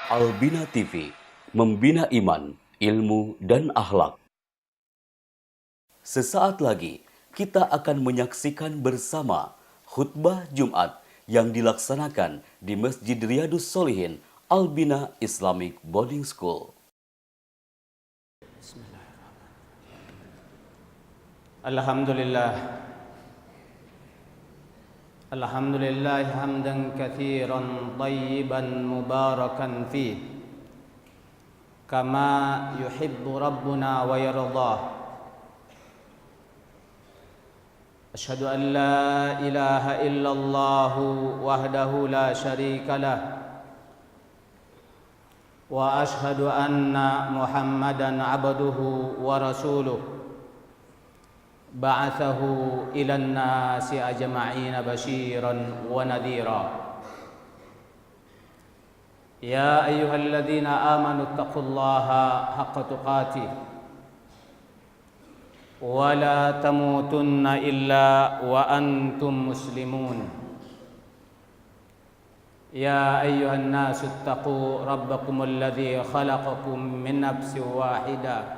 Albina TV, membina iman, ilmu, dan akhlak. Sesaat lagi kita akan menyaksikan bersama khutbah Jumat yang dilaksanakan di Masjid Riyadus Sholihin Albina Islamic Boarding School. Alhamdulillah. Alhamdulillah hamdan katsiran tayyiban mubarakan fih kama yuhibbu rabbuna wa yardah. Asyhadu an la ilaha illallah wahdahu la syarika lah wa asyhadu anna Muhammadan abduhu wa rasuluh ba'athahu ilan nasi ajma'ina basyiran wa nadhira. Ya ayyuhalladzina amanu taqullaha haqqa tuqatih wa la tamutunna illa wa antum muslimun. Ya ayyuhan nasu ittaqu rabbakumul ladzi khalaqakum min nafsin wahidah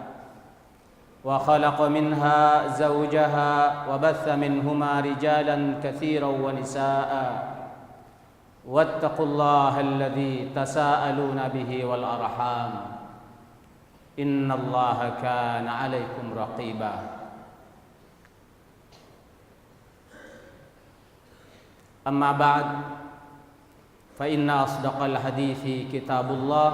وخلق منها زوجها وبث منهما رجالا كثيرا ونساء واتقوا الله الذي تساءلون به والأرحام إن الله كان عليكم رقيبا. أما بعد فإن أصدق الحديث كتاب الله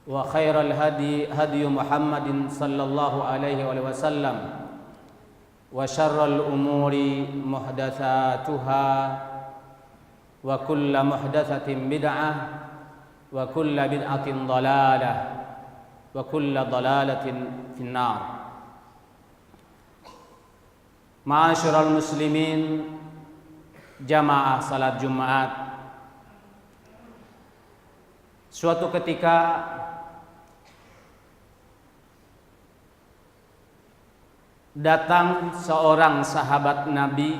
وخير الهدي هدي محمد صلى الله عليه وسلم وشر الأمور محدثاتها وكل محدثة بدعة وكل بدعة ضلالة وكل ضلالة في النار. Ma'asyiral muslimin, jamaah salat Jumat. Suatu ketika datang seorang sahabat Nabi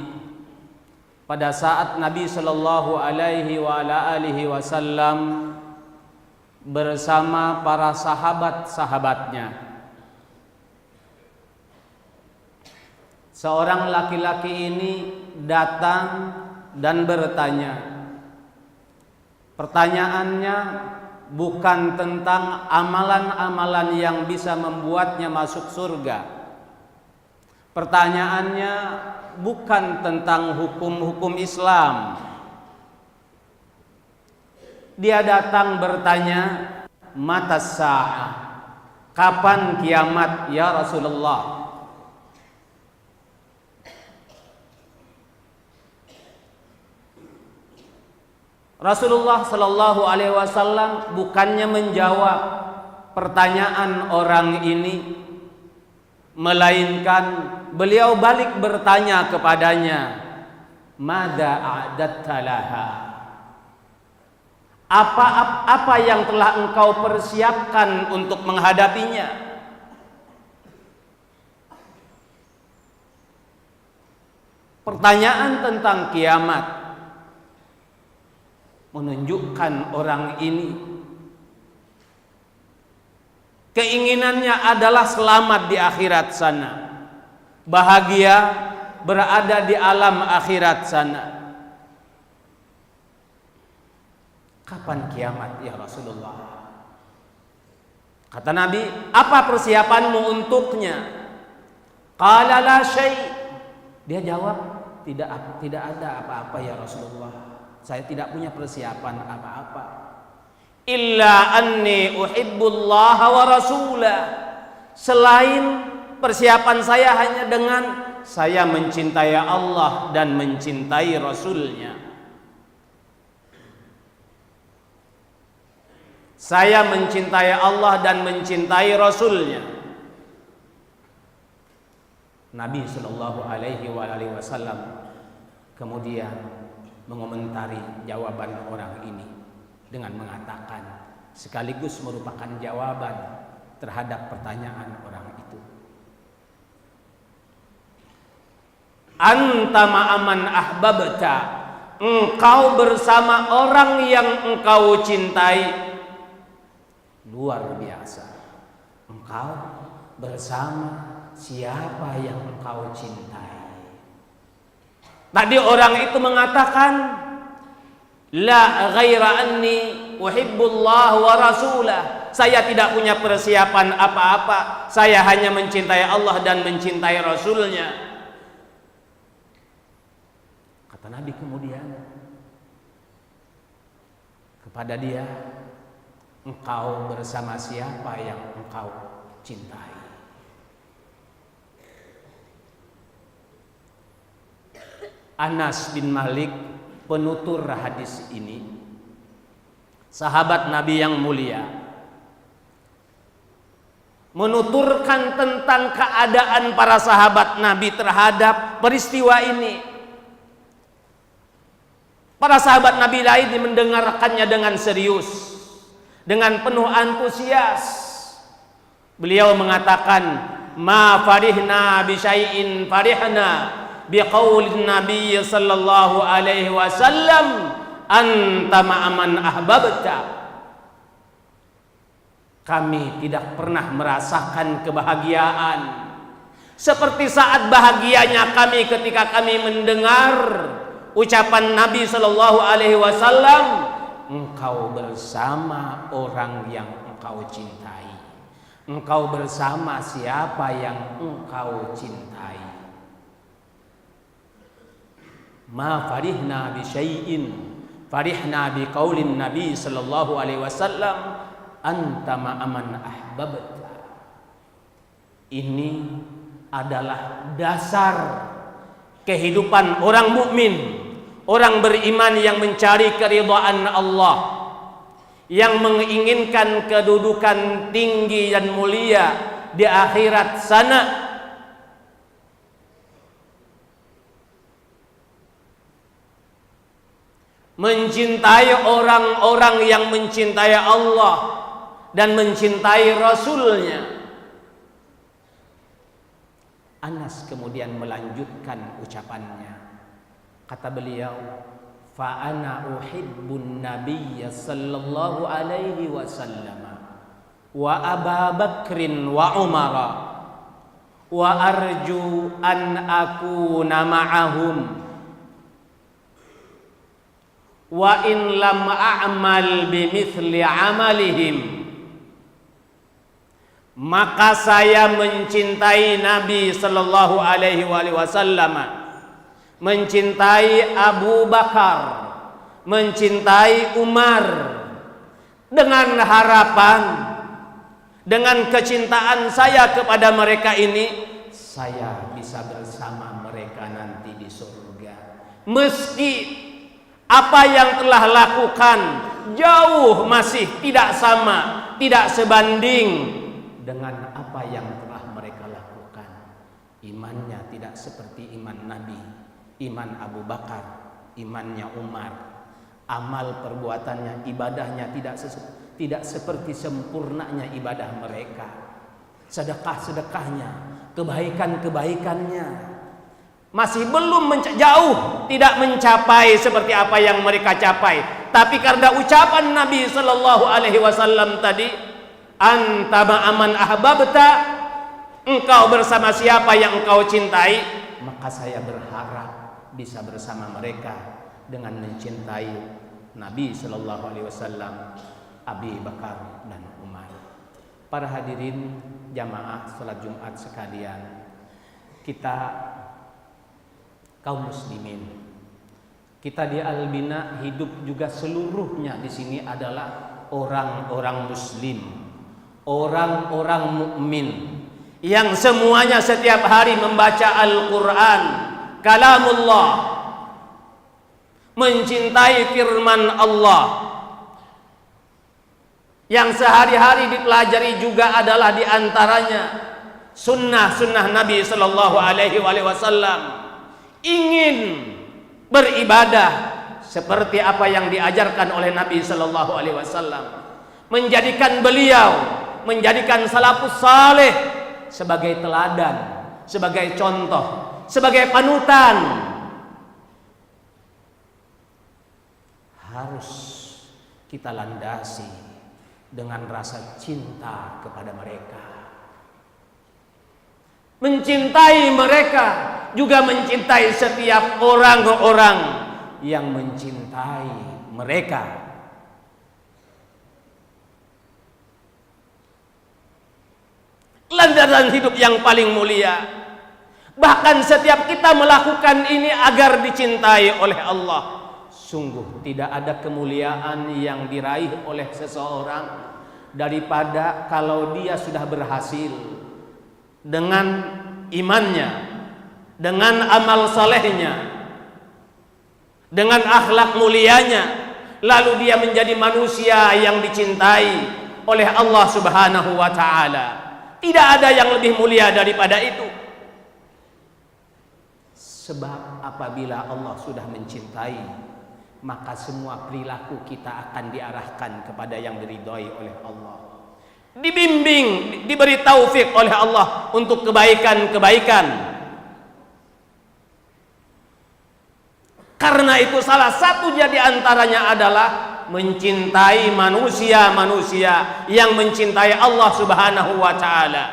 pada saat Nabi Shallallahu Alaihi Wasallam bersama para sahabat-sahabatnya. Seorang laki-laki ini datang dan bertanya. Pertanyaannya bukan tentang amalan-amalan yang bisa membuatnya masuk surga. Pertanyaannya bukan tentang hukum-hukum Islam. Dia datang bertanya, mata sa'ah, kapan kiamat ya Rasulullah? Rasulullah Shallallahu Alaihi Wasallam bukannya menjawab pertanyaan orang ini, melainkan beliau balik bertanya kepadanya, Mada a'datta laha? Apa yang telah engkau persiapkan untuk menghadapinya? Pertanyaan tentang kiamat menunjukkan orang ini keinginannya adalah selamat di akhirat sana, bahagia berada di alam akhirat sana. Kapan kiamat ya Rasulullah? Kata Nabi, apa persiapanmu untuknya? Qala la syai'. Dia jawab, tidak ada apa-apa ya Rasulullah. Saya tidak punya persiapan apa-apa. Illa anni uhibbullah wa rasulah. Selain persiapan saya hanya dengan saya mencintai Allah dan mencintai Rasulnya. Saya mencintai Allah dan mencintai Rasulnya. Nabi Shallallahu Alaihi Wasallam kemudian mengomentari jawaban orang ini dengan mengatakan, sekaligus merupakan jawaban terhadap pertanyaan orang itu. Anta ma'aman ahbabta, engkau bersama orang yang engkau cintai. Luar biasa. Engkau bersama siapa yang engkau cintai. Tadi orang itu mengatakan, la ghaira anni uhibbullah wa rasulah. Saya tidak punya persiapan apa-apa. Saya hanya mencintai Allah dan mencintai Rasulnya. Kata Nabi kemudian kepada dia, engkau bersama siapa yang engkau cintai. Anas bin Malik, penutur hadis ini, sahabat Nabi yang mulia, menuturkan tentang keadaan para sahabat Nabi terhadap peristiwa ini. Para sahabat Nabi lain mendengarkannya dengan serius, dengan penuh antusias. Beliau mengatakan, ma farihna bi syai'in farihna bi qaulin Nabi sallallahu alaihi wasallam anta ma'aman ahbabta. Kami tidak pernah merasakan kebahagiaan seperti saat bahagianya kami ketika kami mendengar ucapan Nabi sallallahu alaihi wasallam, engkau bersama orang yang engkau cintai. Engkau bersama siapa yang engkau cintai. Ma farihna bi syai'in farihna bi qaulin Nabi sallallahu alaihi wasallam anta ma'aman ahbabta. Ini adalah dasar kehidupan orang mukmin, orang beriman yang mencari keridhaan Allah, yang menginginkan kedudukan tinggi dan mulia di akhirat sana. Mencintai orang-orang yang mencintai Allah dan mencintai Rasulnya. Anas kemudian melanjutkan ucapannya. Kata beliau, fa ana uhibbun nabiyya sallallahu alaihi wasallam wa Aba Bakrin wa Umara wa arju an akuna ma'ahum wa in lam a'mal bimithli amalihim. Maka saya mencintai Nabi sallallahu alaihi wasallam, mencintai Abu Bakar, mencintai Umar, dengan harapan, dengan kecintaan saya kepada mereka ini, saya bisa bersama mereka nanti di surga. Meski apa yang telah lakukan jauh masih tidak sama, tidak sebanding dengan apa yang telah mereka lakukan. Imannya tidak seperti iman Nabi, iman Abu Bakar, imannya Umar. Amal perbuatannya, ibadahnya tidak seperti sempurnanya ibadah mereka. Sedekah-sedekahnya, kebaikan-kebaikannya masih belum jauh tidak mencapai seperti apa yang mereka capai. Tapi karena ucapan Nabi sallallahu alaihi wasallam tadi, anta ma'aman ahbabta, engkau bersama siapa yang engkau cintai, maka saya berharap bisa bersama mereka dengan mencintai Nabi sallallahu alaihi wasallam, Abi Bakar dan Umar. Para hadirin jamaah salat Jumat sekalian, kita kaum muslimin, kita di Albina hidup juga seluruhnya di sini adalah orang-orang muslim, orang-orang mukmin yang semuanya setiap hari membaca Al-Quran, kalamullah, mencintai firman Allah, yang sehari-hari dipelajari juga adalah diantaranya sunnah-sunnah Nabi sallallahu alaihi wasallam, ingin beribadah seperti apa yang diajarkan oleh Nabi sallallahu alaihi wasallam, menjadikan beliau, menjadikan salafus saleh sebagai teladan, sebagai contoh, sebagai panutan. harus kita landasi dengan rasa cinta kepada mereka. Mencintai mereka juga mencintai setiap orang-orang yang mencintai mereka. Landasan hidup yang paling mulia. Bahkan setiap kita melakukan ini agar dicintai oleh Allah. Sungguh tidak ada kemuliaan yang diraih oleh seseorang daripada kalau dia sudah berhasil dengan imannya, dengan amal salehnya, dengan akhlak mulianya, lalu dia menjadi manusia yang dicintai oleh Allah Subhanahu wa taala. Tidak ada yang lebih mulia daripada itu. Sebab apabila Allah sudah mencintai, maka semua perilaku kita akan diarahkan kepada yang diridhai oleh Allah. Dibimbing, diberi taufik oleh Allah untuk kebaikan-kebaikan. Karena itu salah satu di antaranya adalah mencintai manusia-manusia yang mencintai Allah Subhanahu wa taala.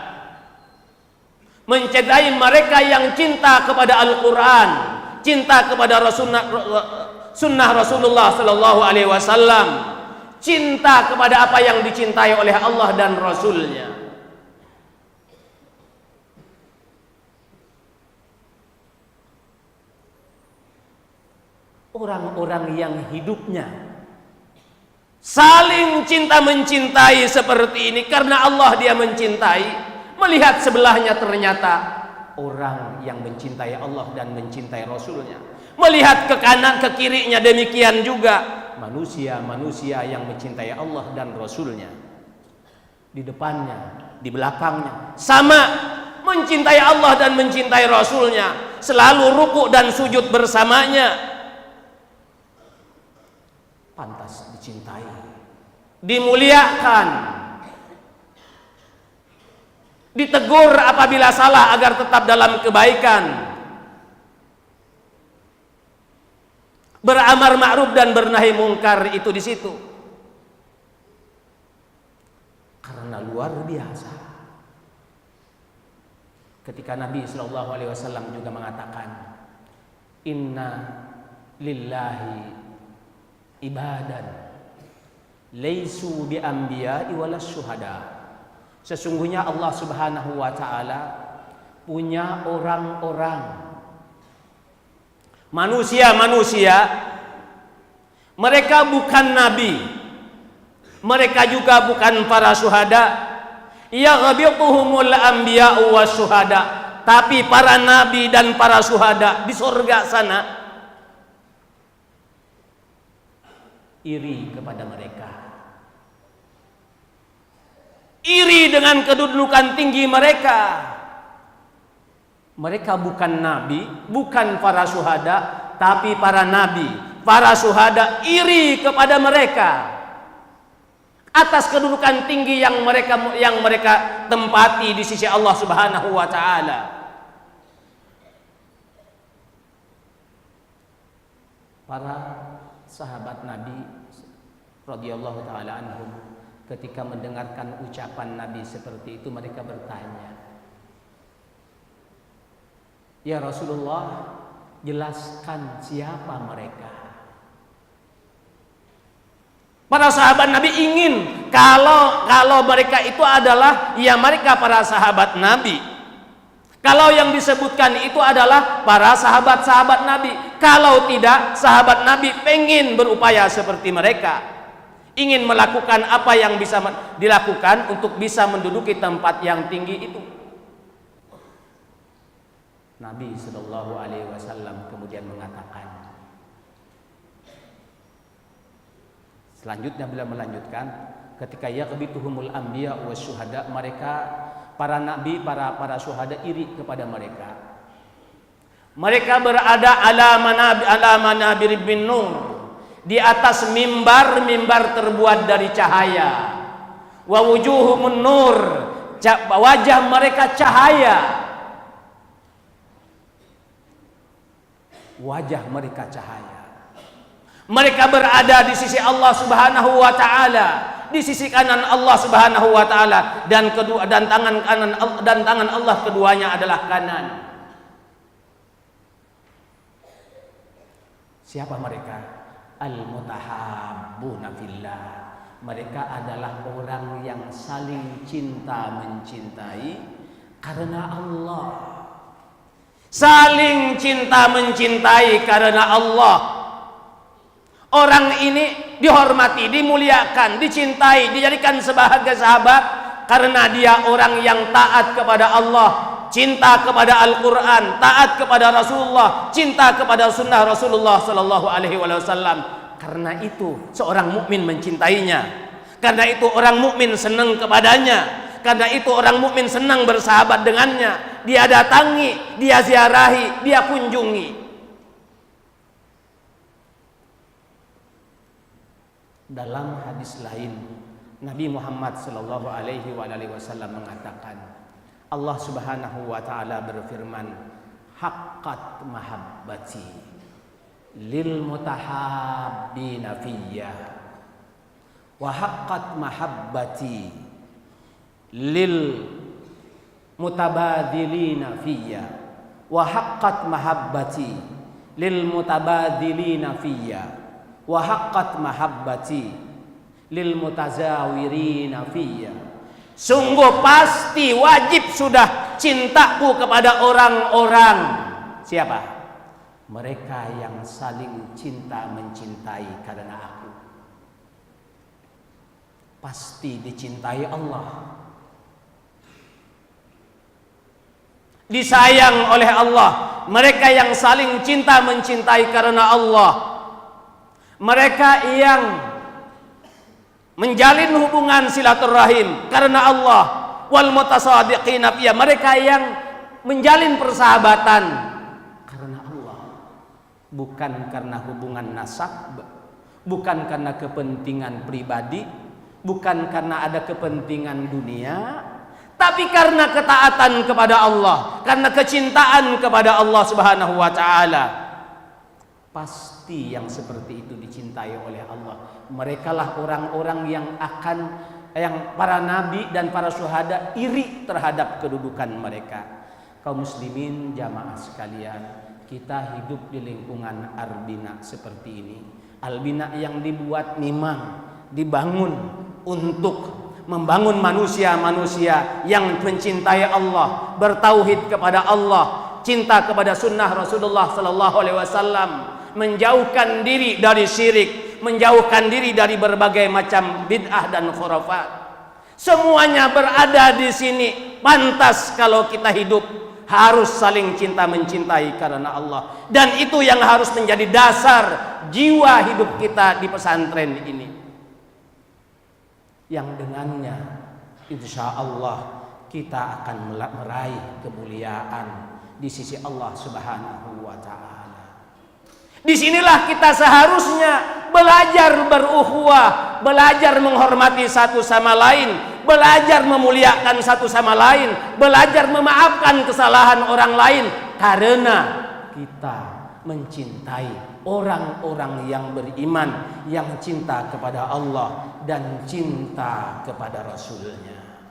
Mencintai mereka yang cinta kepada Al-Quran, cinta kepada sunnah Rasulullah Sallallahu Alaihi Wasallam, cinta kepada apa yang dicintai oleh Allah dan Rasulnya. Orang-orang yang hidupnya saling cinta mencintai seperti ini karena Allah dia mencintai. Melihat sebelahnya ternyata orang yang mencintai Allah dan mencintai Rasulnya. Melihat ke kanan ke kirinya demikian juga manusia-manusia yang mencintai Allah dan Rasulnya. Di depannya, di belakangnya sama mencintai Allah dan mencintai Rasulnya. Selalu ruku dan sujud bersamanya. Pantas dicintai, dimuliakan, ditegur apabila salah agar tetap dalam kebaikan, beramar ma'ruf dan bernahi mungkar, itu di situ. Karena luar biasa ketika Nabi Shallallahu Alaihi Wasallam juga mengatakan, Inna lillahi ibadan laisu bi anbiya'i walas syuhada. Sesungguhnya Allah Subhanahu wa taala punya orang-orang manusia-manusia, mereka bukan nabi, mereka juga bukan para syuhada. Yaghbituhumul anbiya'u wasyuhada, tapi para nabi dan para syuhada di surga sana iri kepada mereka. Iri dengan kedudukan tinggi mereka. Mereka bukan nabi, bukan para syuhada, tapi para nabi, para syuhada iri kepada mereka atas kedudukan tinggi yang mereka tempati di sisi Allah Subhanahu wa taala. Para sahabat Nabi radhiyallahu taala anhum ketika mendengarkan ucapan Nabi seperti itu, mereka bertanya, "Ya Rasulullah, jelaskan siapa mereka?" Para sahabat Nabi ingin kalau mereka itu adalah ya mereka para sahabat Nabi. Kalau yang disebutkan itu adalah para sahabat-sahabat Nabi. Kalau tidak, sahabat Nabi pengen berupaya seperti mereka. Ingin melakukan apa yang bisa dilakukan untuk bisa menduduki tempat yang tinggi itu. Nabi Sallallahu Alaihi Wasallam kemudian mengatakan, selanjutnya beliau melanjutkan, ketika yaghbituhumul anbiya wasyuhada, mereka para nabi, para syuhada iri kepada mereka. Mereka berada ala manabir bin nur, di atas mimbar terbuat dari cahaya. Wa wujuhumun nur, wajah mereka cahaya. Wajah mereka cahaya. Mereka berada di sisi Allah Subhanahu wa taala, di sisi kanan Allah Subhanahu wa taala, dan tangan Allah keduanya adalah kanan. Siapa mereka? Al-mutahabbuna fillah. Mereka adalah orang yang saling cinta mencintai karena Allah. Saling cinta mencintai karena Allah. Orang ini dihormati, dimuliakan, dicintai, dijadikan sebagai sahabat karena dia orang yang taat kepada Allah, cinta kepada Al-Quran, taat kepada Rasulullah, cinta kepada sunnah Rasulullah Sallallahu Alaihi Wasallam. Karena itu seorang mukmin mencintainya. Karena itu orang mukmin senang kepadanya. Karena itu orang mukmin senang bersahabat dengannya. Dia datangi, dia ziarahi, dia kunjungi. Dalam hadis lain, Nabi Muhammad sallallahu alaihi wasallam mengatakan, Allah Subhanahu wa taala berfirman, haqqat mahabbati lil mutahabbina fiyya wa haqqat mahabbati lil mutabadilina fiyya wa haqqat mahabbati lil mutabadilina fiyya wa haqqat mahabbati lil mutazawirina fiyya. Sungguh pasti wajib sudah cintaku kepada orang-orang siapa? Mereka yang saling cinta mencintai karena aku. Pasti dicintai Allah, disayang oleh Allah. Mereka yang saling cinta mencintai karena Allah, mereka yang menjalin hubungan silaturahim karena Allah, wal mutasadiqina fiyya, mereka yang menjalin persahabatan karena Allah, bukan karena hubungan nasab, bukan karena kepentingan pribadi, bukan karena ada kepentingan dunia, tapi karena ketaatan kepada Allah, karena kecintaan kepada Allah Subhanahu wa taala. Pasti yang seperti itu dicintai oleh Allah. Merekalah orang-orang yang para nabi dan para syuhada iri terhadap kedudukan mereka. Kaum muslimin jamaah sekalian, kita hidup di lingkungan Albina seperti ini. Albina yang dibuat memang dibangun untuk membangun manusia-manusia yang mencintai Allah, bertauhid kepada Allah, cinta kepada sunnah Rasulullah Sallallahu Alaihi Wasallam, menjauhkan diri dari syirik, menjauhkan diri dari berbagai macam bid'ah dan khurafat. Semuanya berada di sini. Pantas kalau kita hidup harus saling cinta mencintai karena Allah, dan itu yang harus menjadi dasar jiwa hidup kita di pesantren ini, yang dengannya insya Allah kita akan meraih kemuliaan di sisi Allah Subhanahu wa taala. Disinilah kita seharusnya belajar berukhuwah, belajar menghormati satu sama lain, belajar memuliakan satu sama lain, belajar memaafkan kesalahan orang lain, karena kita mencintai orang-orang yang beriman, yang cinta kepada Allah dan cinta kepada Rasulnya.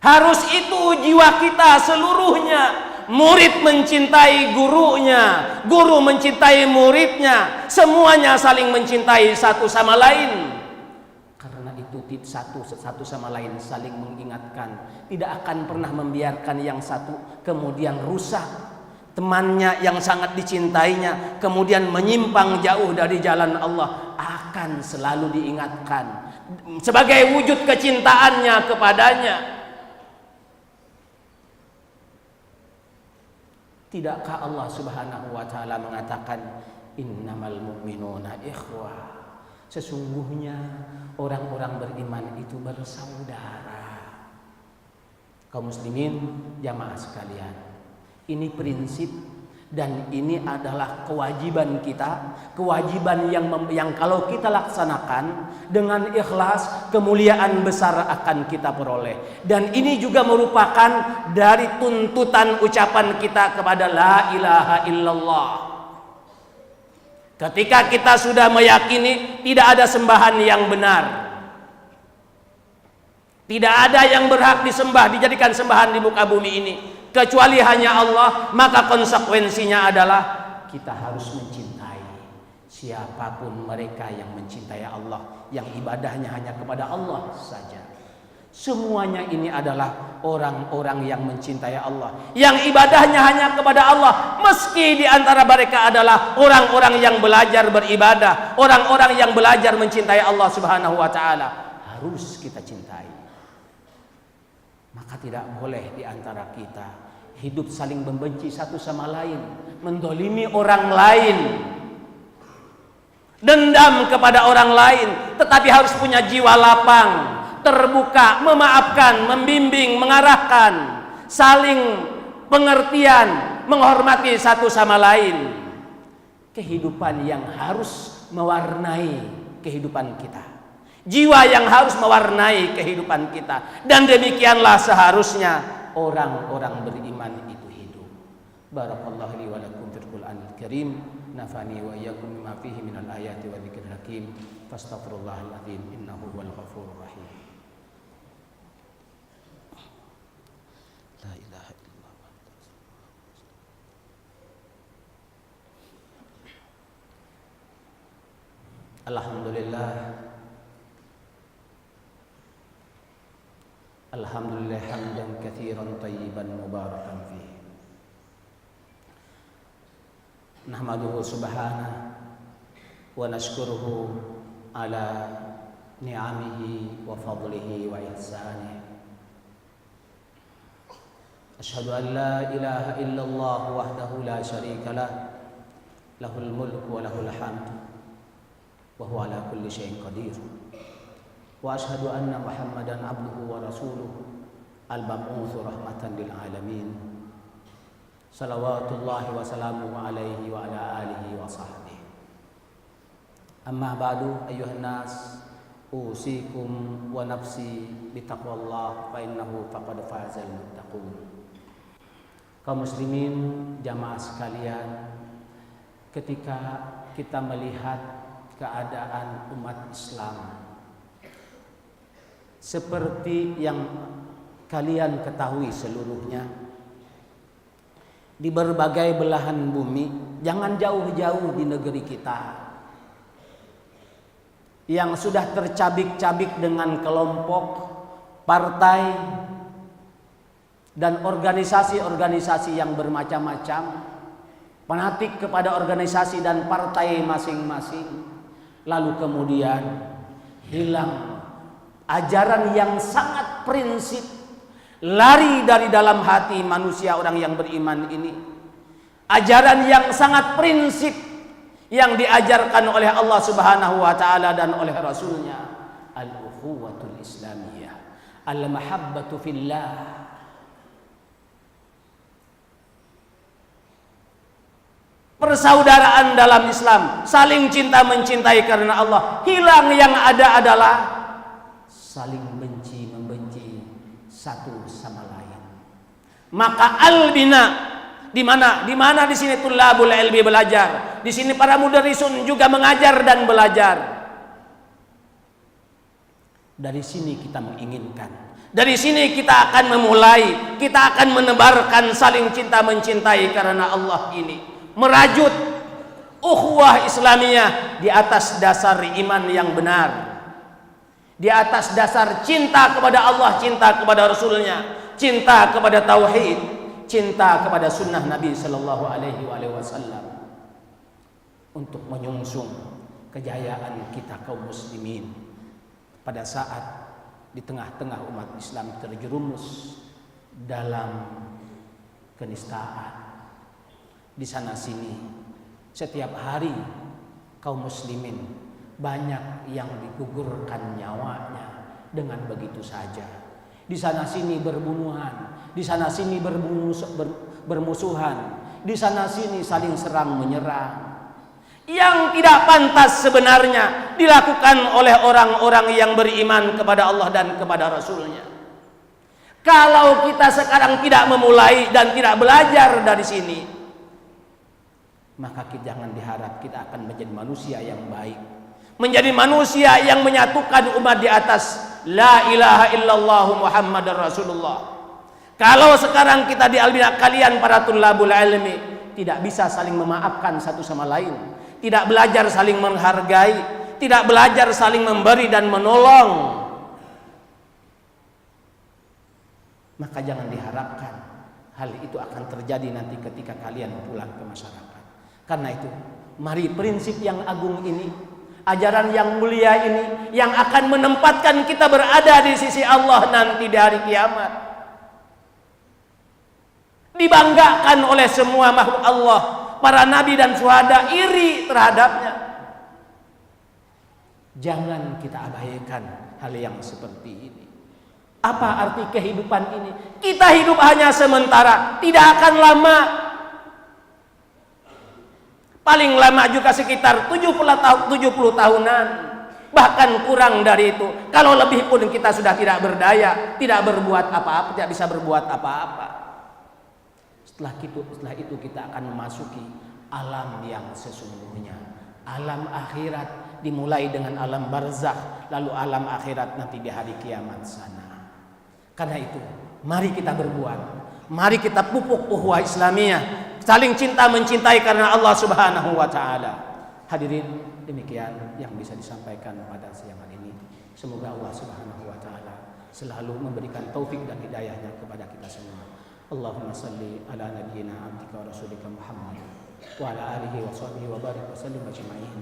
Harus itu jiwa kita seluruhnya. Murid mencintai gurunya, guru mencintai muridnya, semuanya saling mencintai satu sama lain. Karena itu satu sama lain saling mengingatkan, tidak akan pernah membiarkan yang satu kemudian rusak. Temannya yang sangat dicintainya kemudian menyimpang jauh dari jalan Allah, akan selalu diingatkan sebagai wujud kecintaannya kepadanya. Tidakkah Allah Subhanahu wa taala mengatakan innamal mu'minuna ikhwah? Sesungguhnya orang-orang beriman itu bersaudara. Kaum muslimin jamaah sekalian, ini prinsip Dan ini adalah kewajiban kita, kewajiban yang kalau kita laksanakan dengan ikhlas, kemuliaan besar akan kita peroleh. Dan ini juga merupakan dari tuntutan ucapan kita kepada la ilaha illallah. Ketika kita sudah meyakini tidak ada sembahan yang benar, tidak ada yang berhak disembah, dijadikan sembahan di muka bumi ini kecuali hanya Allah, maka konsekuensinya adalah kita harus mencintai siapapun mereka yang mencintai Allah, yang ibadahnya hanya kepada Allah saja. Semuanya ini adalah orang-orang yang mencintai Allah, yang ibadahnya hanya kepada Allah, meski di antara mereka adalah orang-orang yang belajar beribadah, orang-orang yang belajar mencintai Allah Subhanahu wa taala. Harus kita cintai. Maka tidak boleh di antara kita hidup saling membenci satu sama lain, mendolimi orang lain, dendam kepada orang lain, tetapi harus punya jiwa lapang, terbuka, memaafkan, membimbing, mengarahkan, saling pengertian, menghormati satu sama lain. Kehidupan yang harus mewarnai kehidupan kita, jiwa yang harus mewarnai kehidupan kita. Dan demikianlah seharusnya orang-orang beriman itu hidup. Barakallahu li wa lakum fil Qur'anil Karim, nafani wa iyyakum bima fihi minal ayati wa dzikril hakim. Fastaghfirullahal azim innahu huwal ghafurur rahim. La ilaha illallah. Alhamdulillah. Alhamdulillah hamdan katsiran thayyiban mubarakan fihi. Nahmaduhu subhanahu wa nashkuruhu ala ni'amihi wa fadlihi wa ihsanihi. Ashhadu an la ilaha illallah wahdahu la syarika lah, lahul mulku wa lahul hamd wa huwa ala kulli syai'in qadir. Wa ashhadu anna Muhammadan abduhu wa rasuluhu al-mab'utsu rahmatan lil alamin. Salawatullahi wa salamuhu alaihi wa ala alihi wa sahbihi. Amma ba'du ayyuhan nas, usikum wa nafsi bitaqwallah fa innahu faqad fazal muttaqun. Kaum muslimin jamaah sekalian, ketika kita melihat keadaan umat Islam seperti yang kalian ketahui seluruhnya, di berbagai belahan bumi, jangan jauh-jauh di negeri kita yang sudah tercabik-cabik dengan kelompok, partai, dan organisasi-organisasi yang bermacam-macam, fanatik kepada organisasi dan partai masing-masing, lalu kemudian hilang ajaran yang sangat prinsip, lari dari dalam hati manusia orang yang beriman ini. Ajaran yang sangat prinsip yang diajarkan oleh Allah Subhanahu wa taala dan oleh Rasulnya, al-ukhuwatul islamiyah, al-mahabbatu fillah. Persaudaraan dalam Islam, saling cinta mencintai karena Allah. Hilang, yang ada adalah saling benci membenci satu sama lain. Maka al-bina, di mana di sini tulabul ilmi belajar, di sini para mudarrisun juga mengajar dan belajar. Dari sini kita menginginkan, dari sini kita akan memulai, kita akan menebarkan saling cinta mencintai karena Allah ini, merajut ukhuwah Islamiyah di atas dasar iman yang benar, di atas dasar cinta kepada Allah, cinta kepada Rasulnya, cinta kepada tauhid, cinta kepada sunnah Nabi Sallallahu Alaihi Wasallam, untuk menyungsung kejayaan kita kaum muslimin pada saat di tengah-tengah umat Islam terjerumus dalam kenistaan. Di sana sini setiap hari kaum muslimin banyak yang digugurkan nyawanya dengan begitu saja. Di sana sini berbunuhan, di sana sini bermusuhan, di sana sini saling serang menyerang. Yang tidak pantas sebenarnya dilakukan oleh orang-orang yang beriman kepada Allah dan kepada Rasulnya. Kalau kita sekarang tidak memulai dan tidak belajar dari sini, maka kita jangan diharap kita akan menjadi manusia yang baik, menjadi manusia yang menyatukan umat di atas la ilaha illallah Muhammadar Rasulullah. Kalau sekarang kita di Albina, kalian para tulabul ilmi tidak bisa saling memaafkan satu sama lain, tidak belajar saling menghargai, tidak belajar saling memberi dan menolong, maka jangan diharapkan hal itu akan terjadi nanti ketika kalian pulang ke masyarakat. Karena itu, mari prinsip yang agung ini, ajaran yang mulia ini, yang akan menempatkan kita berada di sisi Allah nanti di hari kiamat, dibanggakan oleh semua makhluk Allah. Para nabi dan syuhada iri terhadapnya. Jangan kita abaikan hal yang seperti ini. Apa arti kehidupan ini? Kita hidup hanya sementara, tidak akan lama. Paling lama juga sekitar 70 tahunan. Bahkan kurang dari itu. Kalau lebih pun kita sudah tidak berdaya, tidak berbuat apa-apa, tidak bisa berbuat apa-apa. Setelah itu kita akan memasuki alam yang sesungguhnya, alam akhirat, dimulai dengan alam barzakh, lalu alam akhirat nanti di hari kiamat sana. Karena itu, mari kita berbuat, mari kita pupuk ukhuwah Islamiyah, saling cinta mencintai karena Allah Subhanahu wa taala. Hadirin, demikian yang bisa disampaikan pada siang hari ini. Semoga Allah Subhanahu wa taala selalu memberikan taufik dan hidayahnya kepada kita semua. Allahumma salli ala nabiyyina abdika wa rasulika Muhammad wa ala alihi wa sahbihi wa barik wa sallim ajma'in.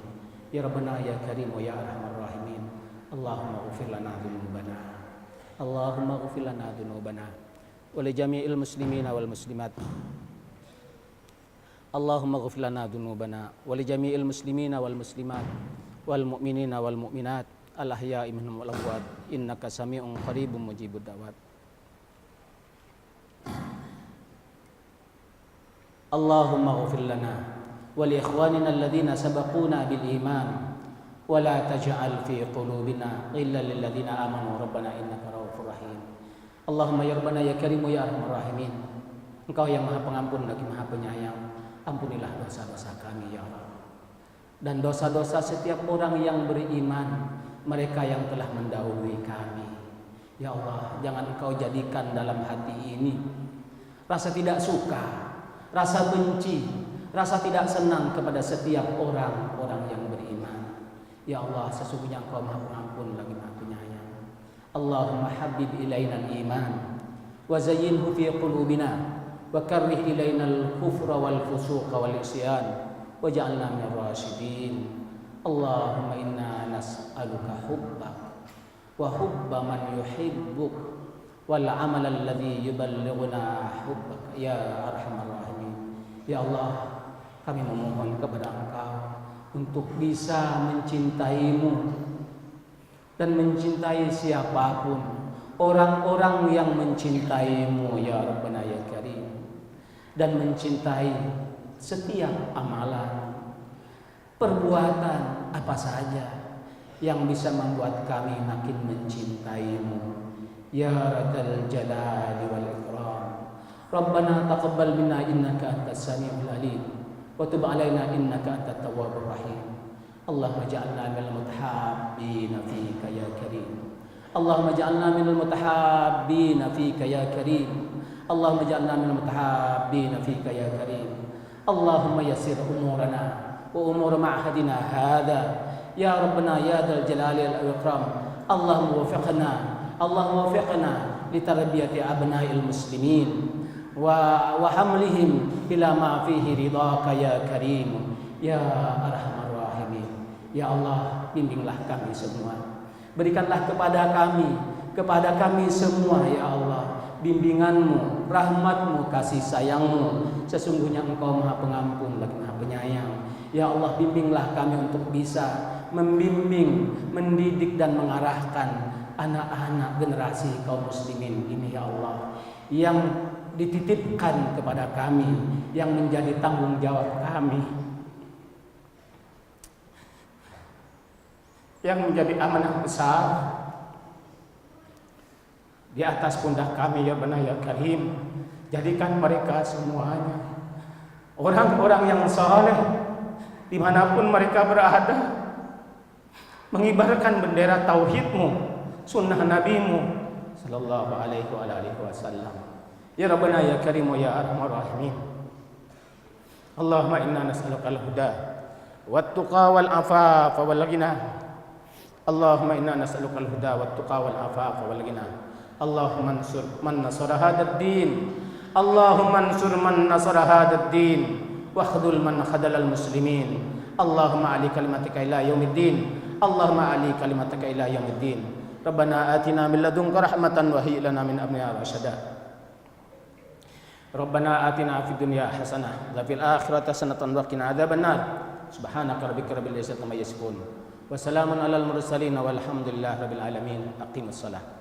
Ya Rabbana ya Karim ya Arhamar Rahimin. Allahumma ighfir lana dhunubana. Allahumma ighfir lana dhunubana wa li jami'il muslimina wal muslimat. Allahumma ighfir lana dhunubana wa li jami'il muslimina wal muslimat wal mu'minina wal mu'minat al ahya'i minhum wal amwat innaka sami'un qaribun mujibud da'wat. Allahumma ighfir lana wa li ikhwanina alladhina sabaquna bil iman wa la taj'al fi qulubina ghillan lil ladzina amanu rabbana innaka ra'ufur rahim. Allahumma ya Rabbana ya Karim ya Arhamar Rahimin. Engkau yang Maha Pengampun lagi Maha Penyayang, ampunilah dosa-dosa kami ya Allah, dan dosa-dosa setiap orang yang beriman, mereka yang telah mendahului kami. Ya Allah, jangan Engkau jadikan dalam hati ini rasa tidak suka, rasa benci, rasa tidak senang kepada setiap orang-orang yang beriman. Ya Allah, sesungguhnya Engkau Maha Pengampun lagi Maha Penyayang. Allahumma habib ilaina al-iman wa zayyinhu fi qulubina wa karrih ilaina al-kufra wal fusuqa wal isyan waj'alna minal rasyidin. Allahumma inna nas'aluka hubbak wa hubba man yuhibbuk wal amal alladhi yuballighuna hubbak ya arhamar rahimin. Ya Allah, kami memohon kepada Engkau untuk bisa mencintaimu dan mencintai siapapun, orang-orang yang mencintaimu ya Rabbana ya Karim, dan mencintai setiap amalan, perbuatan apa saja yang bisa membuat kami makin mencintaimu ya Rabbal Jalali wal Ikram. Rabbana taqabbal minna innaka antas samiul alim wa tub alaina innaka antat tawwabur rahim. Allahumma ja'alna minal mutahabbina fika ya Karim. Allahumma ja'alna minal mutahabbina fika ya Karim. Allahumma ja'alna minal mutahabbina fika ya Karim. Allahumma yassir umurana wa umur ma'hadina hadha ya Rabbana ya dzal jalali wal ikram. Allahumma waffiqna li tarbiyati abna'il muslimin wa hamlihim ila ma fihi ridhaka ya Karim ya arhamar rahimin. Ya Allah, bimbinglah kami semua, berikanlah kepada kami semua ya Allah bimbinganmu, rahmatmu, kasih sayangmu. Sesungguhnya Engkau Maha Pengampun lagi Maha Penyayang. Ya Allah, bimbinglah kami untuk bisa membimbing, mendidik dan mengarahkan anak-anak generasi kaum muslimin ini ya Allah, yang dititipkan kepada kami, yang menjadi tanggung jawab kami, yang menjadi amanah besar di atas pundak kami, ya Rabbana ya Karim. Jadikan mereka semuanya orang-orang yang saleh dimanapun mereka berada, mengibarkan bendera tauhid-Mu, sunnah Nabi-Mu sallallahu alaihi wasallam. Ya Rabbana ya Karim ya Arhamar Rahimin. Allahumma inna nas'aluka al-huda wat-tuqa wal-afafa wal-ghina. Allahumma inna nas'aluka al-huda wat-tuqa wal-afafa wal-ghina. Allahumma ansur man nasara hadzal din. Allahumma ansur man nasara hadzal din wa khudul man khadalal muslimin. Allahumma ali kalimatika ila yaumiddin. Allahumma ali kalimatika ila yaumiddin. Rabbana atina min ladunka rahmatan wa hayyi lana min amrina rasyada. Rabbana atina fid dunya hasanah wa fil akhirati hasanatan wa qina adzabannar. Subhanaka rabbika rabbil izzati amma yasifun. Wa salamun alal mursalin walhamdulillahi rabbil alamin. Aqimus shalah.